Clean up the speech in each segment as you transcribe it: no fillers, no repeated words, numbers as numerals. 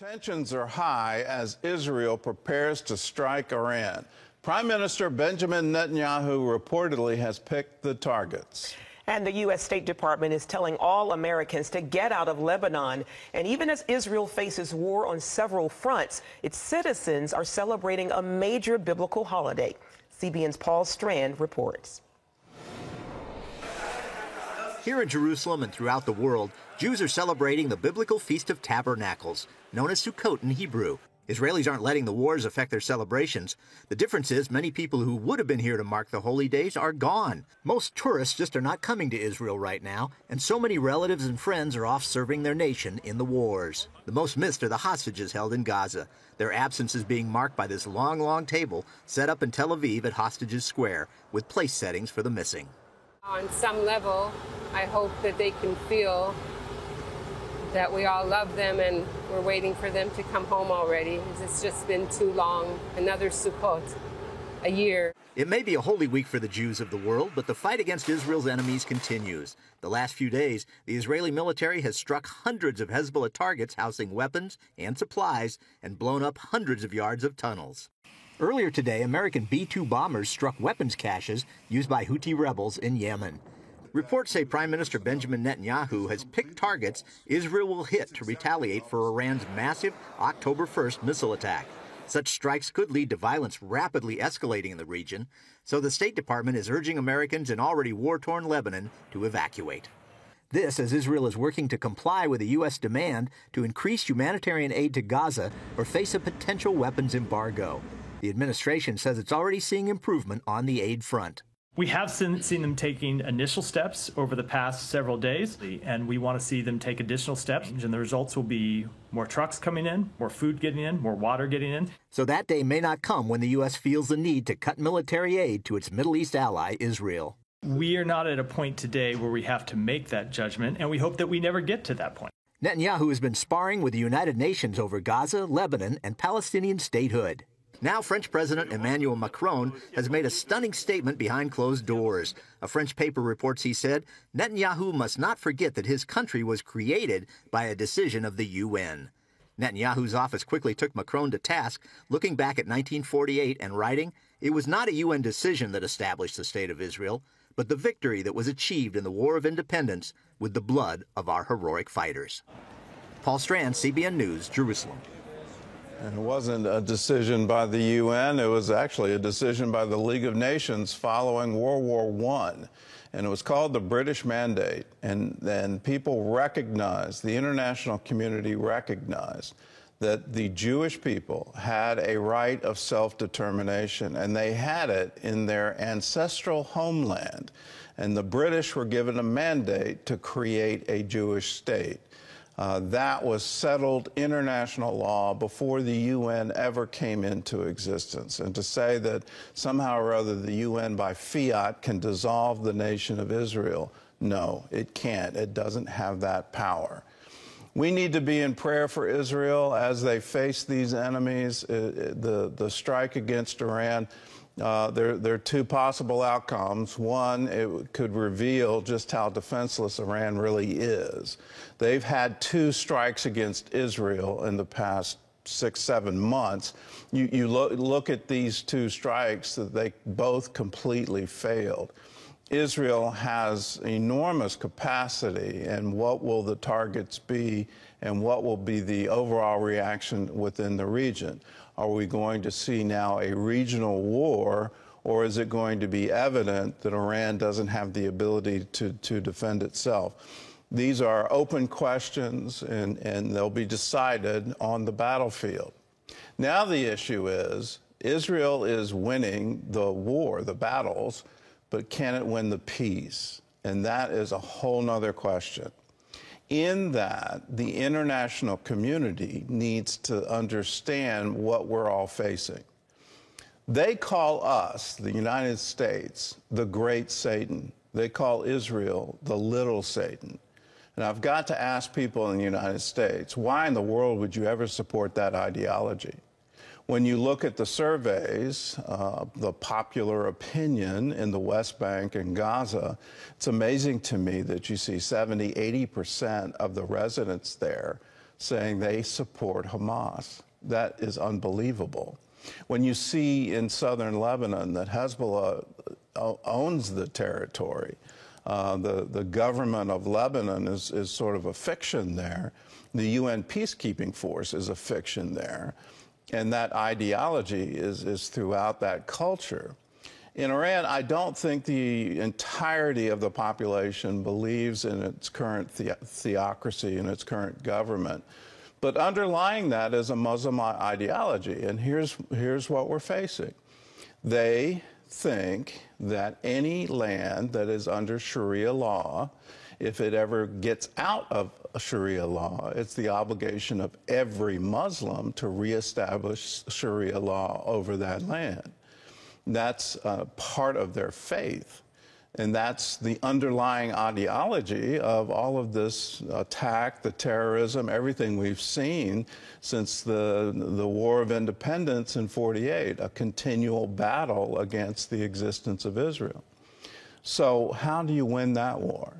Tensions are high as Israel prepares to strike Iran. Prime Minister Benjamin Netanyahu reportedly has picked the targets. And the U.S. State Department is telling all Americans to get out of Lebanon. And even as Israel faces war on several fronts, its citizens are celebrating a major biblical holiday. CBN's Paul Strand reports. Here in Jerusalem and throughout the world, Jews are celebrating the biblical Feast of Tabernacles, known as Sukkot in Hebrew. Israelis aren't letting the wars affect their celebrations. The difference is many people who would have been here to mark the holy days are gone. Most tourists just are not coming to Israel right now, and so many relatives and friends are off serving their nation in the wars. The most missed are the hostages held in Gaza. Their absence is being marked by this long table set up in Tel Aviv at Hostages Square with place settings for the missing. On some level, I hope that they can feel that we all love them and we're waiting for them to come home already. It's just been too long. Another Sukkot, a year. It may be a holy week for the Jews of the world, but the fight against Israel's enemies continues. The last few days, the Israeli military has struck hundreds of Hezbollah targets housing weapons and supplies and blown up hundreds of yards of tunnels. Earlier today, American B-2 bombers struck weapons caches used by Houthi rebels in Yemen. Reports say Prime Minister Benjamin Netanyahu has picked targets Israel will hit to retaliate for Iran's massive October 1st missile attack. Such strikes could lead to violence rapidly escalating in the region, so the State Department is urging Americans in already war-torn Lebanon to evacuate. This as Israel is working to comply with a U.S. demand to increase humanitarian aid to Gaza or face a potential weapons embargo. The administration says it's already seeing improvement on the aid front. We have seen them taking initial steps over the past several days, and we want to see them take additional steps, and the results will be more trucks coming in, more food getting in, more water getting in. So that day may not come when the U.S. feels the need to cut military aid to its Middle East ally, Israel. We are not at a point today where we have to make that judgment, and we hope that we never get to that point. Netanyahu has been sparring with the United Nations over Gaza, Lebanon, and Palestinian statehood. Now French President Emmanuel Macron has made a stunning statement behind closed doors. A French paper reports he said, Netanyahu must not forget that his country was created by a decision of the UN. Netanyahu's office quickly took Macron to task, looking back at 1948 and writing, it was not a UN decision that established the State of Israel, but the victory that was achieved in the War of Independence with the blood of our heroic fighters. Paul Strand, CBN News, Jerusalem. And it wasn't a decision by the UN, it was actually a decision by the League of Nations following World War I. And it was called the British Mandate. And then people recognized, the international community recognized, that the Jewish people had a right of self-determination, and they had it in their ancestral homeland. And the British were given a mandate to create a Jewish state. That was settled international law before the UN ever came into existence. And to say that somehow or other the UN by fiat can dissolve the nation of Israel, no, it can't. It doesn't have that power. We need to be in prayer for Israel as they face these enemies. The strike against Iran, there are two possible outcomes. One, it could reveal just how defenseless Iran really is. They've had two strikes against Israel in the past 6-7 months. You look at these two strikes, that they both completely failed. Israel has enormous capacity, and what will the targets be, and what will be the overall reaction within the region? Are we going to see now a regional war, or is it going to be evident that Iran doesn't have the ability to defend itself? These are open questions, and they'll be decided on the battlefield. Now the issue is, Israel is winning the war, the battles, but can it win the peace? And that is a whole nother question. In that, the international community needs to understand what we're all facing. They call us, the United States, the great Satan. They call Israel the little Satan. And I've got to ask people in the United States, why in the world would you ever support that ideology? When you look at the surveys, the popular opinion in the West Bank and Gaza, it's amazing to me that you see 70–80% of the residents there saying they support Hamas. That is unbelievable. When you see in southern Lebanon that Hezbollah owns the territory, the government of Lebanon is sort of a fiction there. The UN peacekeeping force is a fiction there. And that ideology is throughout that culture. In Iran, I don't think the entirety of the population believes in its current theocracy and its current government. But underlying that is a Muslim ideology. And here's what we're facing. They think that any land that is under Sharia law, if it ever gets out of Sharia law, it's the obligation of every Muslim to reestablish Sharia law over that land. That's part of their faith. And that's the underlying ideology of all of this attack, the terrorism, everything we've seen since the War of Independence in '48, a continual battle against the existence of Israel. So how do you win that war?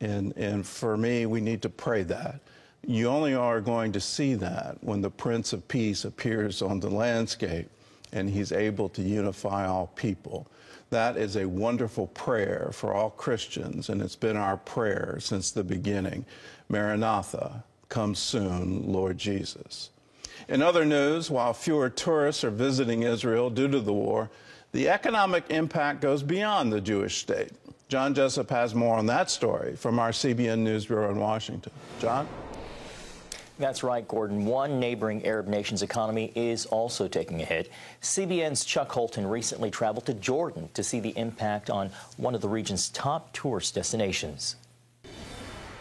And for me, we need to pray that. You only are going to see that when the Prince of Peace appears on the landscape and he's able to unify all people. That is a wonderful prayer for all Christians, and it's been our prayer since the beginning. Maranatha, come soon, Lord Jesus. In other news, while fewer tourists are visiting Israel due to the war, the economic impact goes beyond the Jewish state. John Jessup has more on that story from our CBN News Bureau in Washington. John? That's right, Gordon. One neighboring Arab nation's economy is also taking a hit. CBN's Chuck Holton recently traveled to Jordan to see the impact on one of the region's top tourist destinations.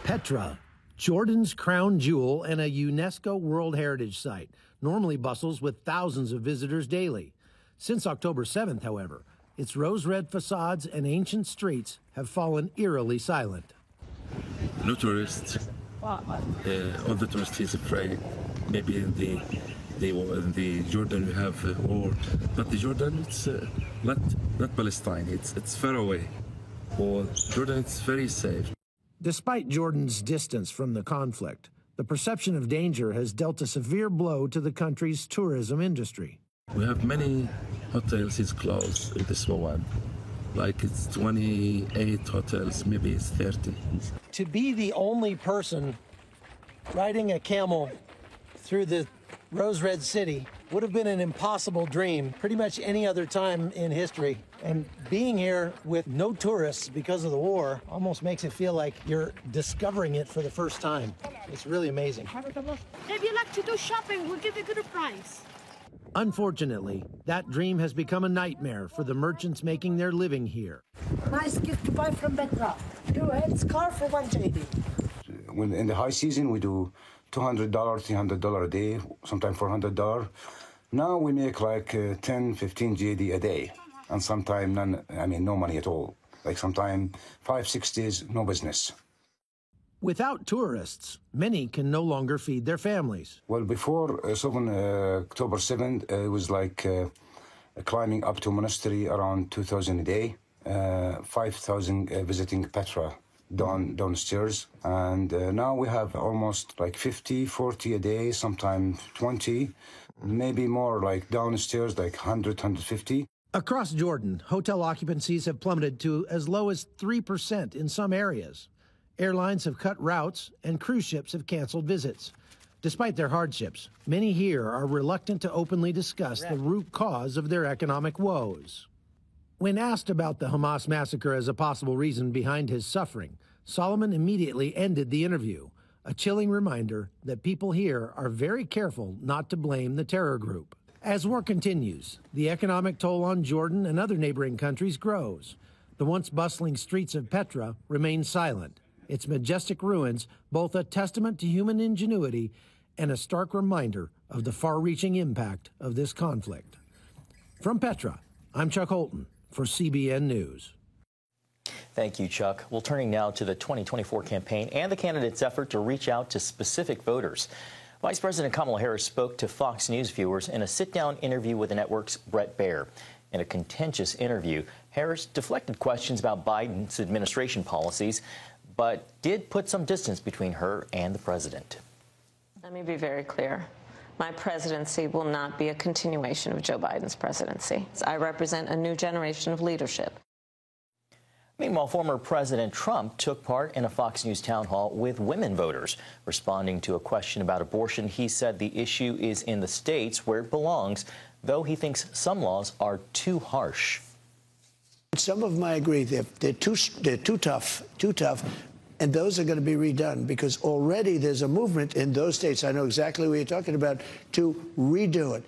Petra, Jordan's crown jewel and a UNESCO World Heritage Site, normally bustles with thousands of visitors daily. Since October 7th, however, its rose-red facades and ancient streets have fallen eerily silent. No tourists. All the tourists is afraid. Maybe in the Jordan we have war, but the Jordan it's not Palestine. It's far away. For Jordan, it's very safe. Despite Jordan's distance from the conflict, the perception of danger has dealt a severe blow to the country's tourism industry. We have many hotels is closed in this moment. Like it's 28 hotels, maybe it's 30. To be the only person riding a camel through the rose-red city would have been an impossible dream pretty much any other time in history. And being here with no tourists because of the war almost makes it feel like you're discovering it for the first time. It's really amazing. If you like to do shopping, we'll give you a good price. Unfortunately, that dream has become a nightmare for the merchants making their living here. Nice gift to buy from Petra. It's car for 1 JD. When in the high season, we do $200, $300 a day, sometimes $400. Now we make like 10, 15 JD a day, and sometimes no money at all. Like sometimes 5, 6 days, no business. Without tourists, many can no longer feed their families. Well, before October 7th, it was like climbing up to monastery around 2,000 a day, 5,000 visiting Petra downstairs. And now we have almost like 50, 40 a day, sometimes 20, maybe more like downstairs, like 100, 150. Across Jordan, hotel occupancies have plummeted to as low as 3% in some areas. Airlines have cut routes, and cruise ships have canceled visits. Despite their hardships, many here are reluctant to openly discuss the root cause of their economic woes. When asked about the Hamas massacre as a possible reason behind his suffering, Solomon immediately ended the interview, a chilling reminder that people here are very careful not to blame the terror group. As war continues, the economic toll on Jordan and other neighboring countries grows. The once bustling streets of Petra remain silent. Its majestic ruins, both a testament to human ingenuity and a stark reminder of the far-reaching impact of this conflict. From Petra, I'm Chuck Holton for CBN News. Thank you, Chuck. Well, turning now to the 2024 campaign and the candidates' effort to reach out to specific voters. Vice President Kamala Harris spoke to Fox News viewers in a sit-down interview with the network's Brett Baier. In a contentious interview, Harris deflected questions about Biden's administration policies, but did put some distance between her and the president. Let me be very clear. My presidency will not be a continuation of Joe Biden's presidency. I represent a new generation of leadership. Meanwhile, former President Trump took part in a Fox News town hall with women voters. Responding to a question about abortion, he said the issue is in the states where it belongs, though he thinks some laws are too harsh. Some of them I agree, they're too tough, and those are going to be redone because already there's a movement in those states, I know exactly what you're talking about, to redo it.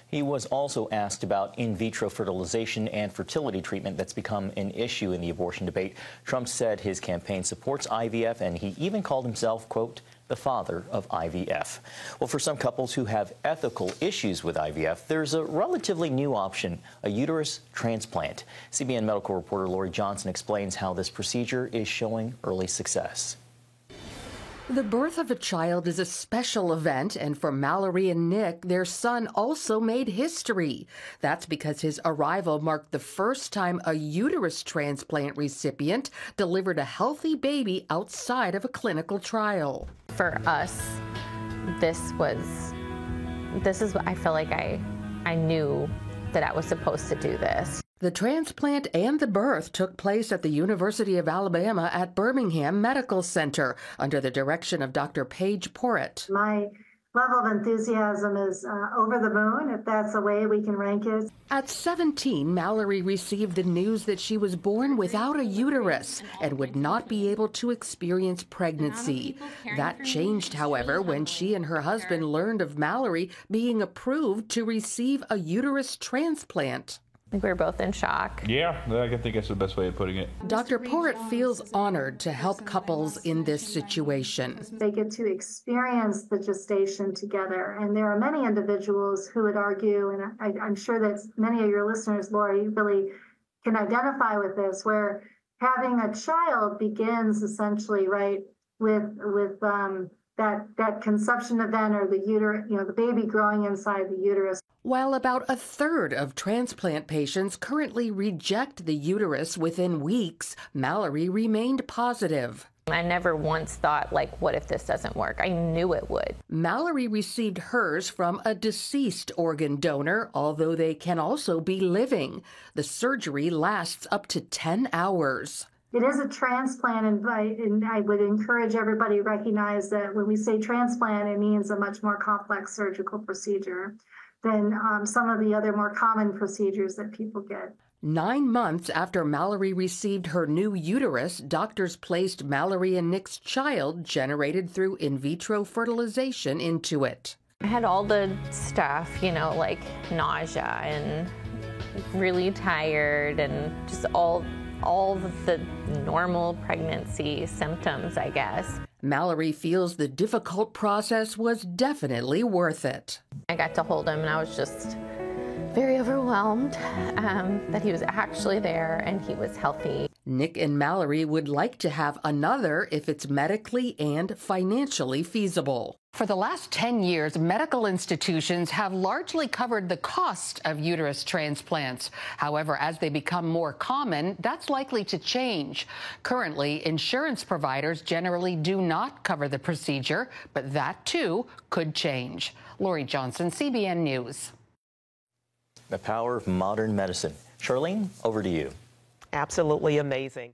He was also asked about in vitro fertilization and fertility treatment that's become an issue in the abortion debate. Trump said his campaign supports IVF, and he even called himself, quote, the father of IVF. Well, for some couples who have ethical issues with IVF, there's a relatively new option, a uterus transplant. CBN medical reporter Lori Johnson explains how this procedure is showing early success. The birth of a child is a special event, and for Mallory and Nick, their son also made history. That's because his arrival marked the first time a uterus transplant recipient delivered a healthy baby outside of a clinical trial. For us, this is what I feel like I knew that I was supposed to do this. The transplant and the birth took place at the University of Alabama at Birmingham Medical Center under the direction of Dr. Paige Porritt. My level of enthusiasm is over the moon, if that's the way we can rank it. At 17, Mallory received the news that she was born without a uterus and would not be able to experience pregnancy. That changed, however, when she and her husband learned of Mallory being approved to receive a uterus transplant. I think we were both in shock. Yeah, I think that's the best way of putting it. Dr. Porritt feels honored to help couples in this situation. They get to experience the gestation together. And there are many individuals who would argue, and I'm sure that many of your listeners, Lori, really can identify with this, where having a child begins essentially, right, with that conception event or the uterus, the baby growing inside the uterus. While about a third of transplant patients currently reject the uterus within weeks, Mallory remained positive. I never once thought, what if this doesn't work? I knew it would. Mallory received hers from a deceased organ donor, although they can also be living. The surgery lasts up to 10 hours. It is a transplant, and I would encourage everybody to recognize that when we say transplant, it means a much more complex surgical procedure than some of the other more common procedures that people get. 9 months after Mallory received her new uterus, doctors placed Mallory and Nick's child, generated through in vitro fertilization, into it. I had all the stuff, like nausea and really tired and just all the normal pregnancy symptoms, I guess. Mallory feels the difficult process was definitely worth it. I got to hold him and I was just very overwhelmed that he was actually there and he was healthy. Nick and Mallory would like to have another if it's medically and financially feasible. For the last 10 years, medical institutions have largely covered the cost of uterus transplants. However, as they become more common, that's likely to change. Currently, insurance providers generally do not cover the procedure, but that too could change. Lori Johnson, CBN News. The power of modern medicine. Charlene, over to you. Absolutely amazing.